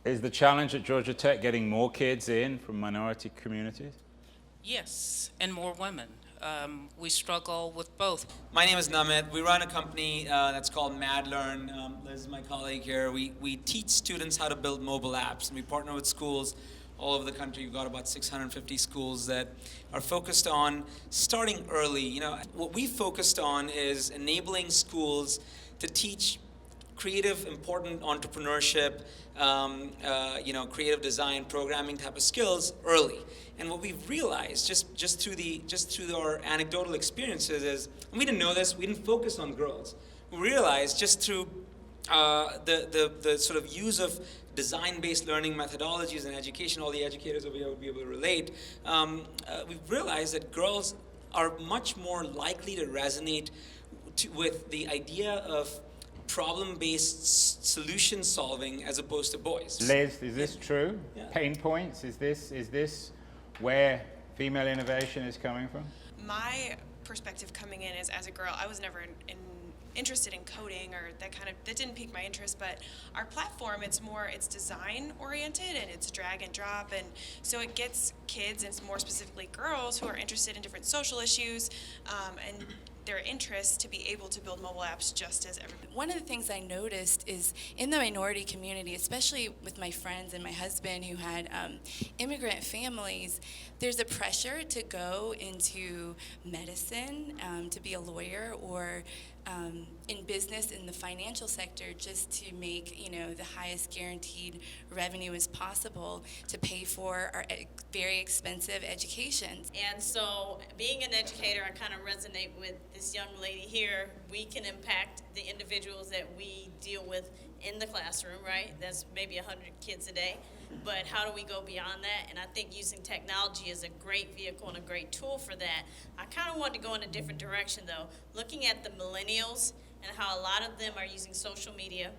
Is the challenge at Georgia Tech getting more kids in from minority communities? Yes, and more women. We struggle with both. My name is Namit. We run a company that's called MadLearn. Liz is my colleague here. We teach students how to build mobile apps, and we partner with schools all over the country. We've got about 650 schools that are focused on starting early. You know, what we focused on is enabling schools to teach creative, important entrepreneurship, creative design, programming type of skills early. And what we've realized, just through our anecdotal experiences, is, and we didn't know this, we didn't focus on girls. We realized just through the sort of use of design-based learning methodologies and education, all the educators will be able to relate, we've realized that girls are much more likely to resonate with the idea of problem-based solution solving as opposed to boys. Liz, is this true? Yeah. Pain points, is this where female innovation is coming from? My perspective coming in is, as a girl, I was never interested in coding, or that didn't pique my interest, but our platform, it's design oriented and it's drag and drop, and so it gets kids, and more specifically girls, who are interested in different social issues and their interest to be able to build mobile apps just as everybody. One of the things I noticed is in the minority community, especially with my friends and my husband who had immigrant families, there's a pressure to go into medicine, to be a lawyer, or in business, in the financial sector, just to make the highest guaranteed revenue as possible to pay for our very expensive educations. And so being an educator, I kind of resonate with this young lady here. We can impact the individuals that we deal with in the classroom, right? That's maybe 100 kids a day. But how do we go beyond that? And I think using technology is a great vehicle and a great tool for that. I kind of want to go in a different direction, though. Looking at the millennials and how a lot of them are using social media,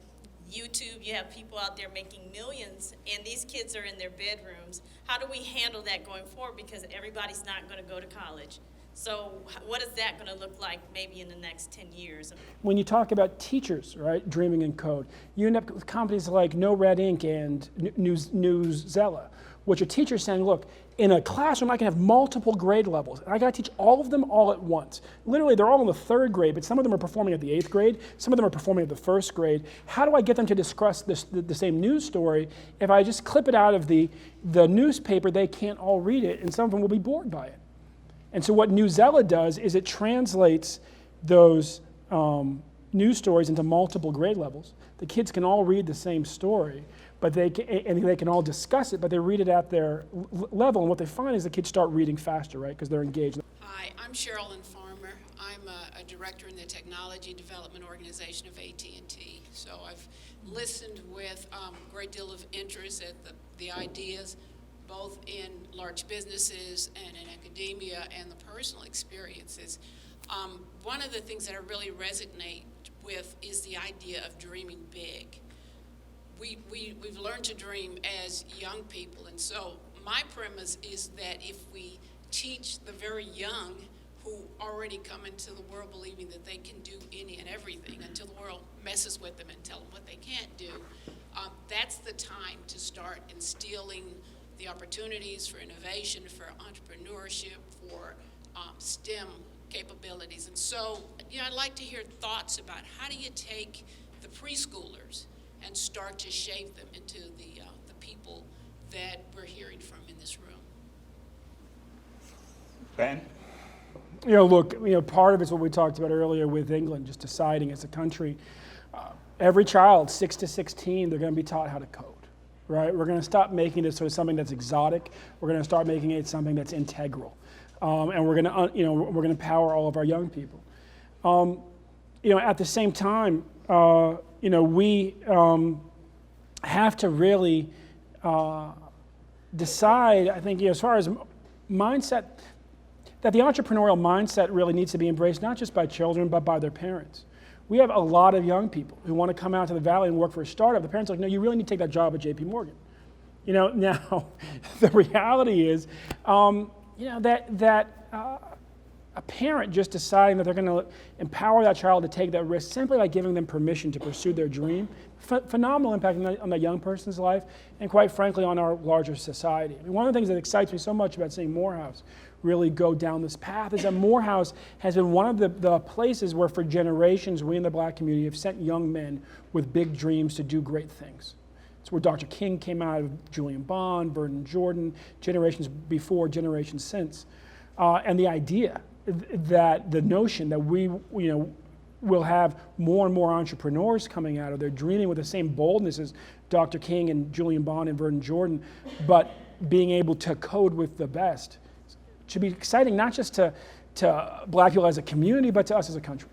YouTube, you have people out there making millions, and these kids are in their bedrooms. How do we handle that going forward? Because everybody's not going to go to college. So what is that going to look like maybe in the next 10 years? When you talk about teachers, right, dreaming in code, you end up with companies like No Red Ink and Newsela, which are teachers saying, look, in a classroom I can have multiple grade levels, and I got to teach all of them all at once. Literally, they're all in the 3rd grade, but some of them are performing at the 8th grade, some of them are performing at the 1st grade. How do I get them to discuss the same news story? If I just clip it out of the newspaper, they can't all read it, and some of them will be bored by it. And so what Newsela does is it translates those news stories into multiple grade levels. The kids can all read the same story, but they can all discuss it, but they read it at their level. And what they find is the kids start reading faster, right, because they're engaged. Hi, I'm Sherilyn Farmer. I'm a director in the Technology Development Organization of AT&T. So I've listened with a great deal of interest at the ideas, both in large businesses and in academia, and the personal experiences. One of the things that I really resonate with is the idea of dreaming big. We've learned to dream as young people, and so my premise is that if we teach the very young, who already come into the world believing that they can do any and everything until the world messes with them and tell them what they can't do, that's the time to start instilling the opportunities for innovation, for entrepreneurship, for STEM capabilities. And so, I'd like to hear thoughts about how do you take the preschoolers and start to shape them into the people that we're hearing from in this room. Ben? Look, part of it's what we talked about earlier with England, just deciding as a country, every child, 6 to 16, they're going to be taught how to code. Right, we're going to stop making it sort of something that's exotic. We're going to start making it something that's integral, and we're going to empower all of our young people. At the same time, we have to really decide. I think, as far as mindset, that the entrepreneurial mindset really needs to be embraced not just by children but by their parents. We have a lot of young people who want to come out to the Valley and work for a startup. The parents are like, no, you really need to take that job at JP Morgan. Now, the reality is, a parent just deciding that they're going to empower that child to take that risk simply by giving them permission to pursue their dream, phenomenal impact on the young person's life, and quite frankly on our larger society. I mean, one of the things that excites me so much about seeing Morehouse really go down this path is that Morehouse has been one of the places where for generations we in the black community have sent young men with big dreams to do great things. It's where Dr. King came out of, Julian Bond, Vernon Jordan, generations before, generations since. And the idea that the notion that we will have more and more entrepreneurs coming out of there dreaming with the same boldness as Dr. King and Julian Bond and Vernon Jordan, but being able to code with the best should be exciting, not just to black people as a community, but to us as a country.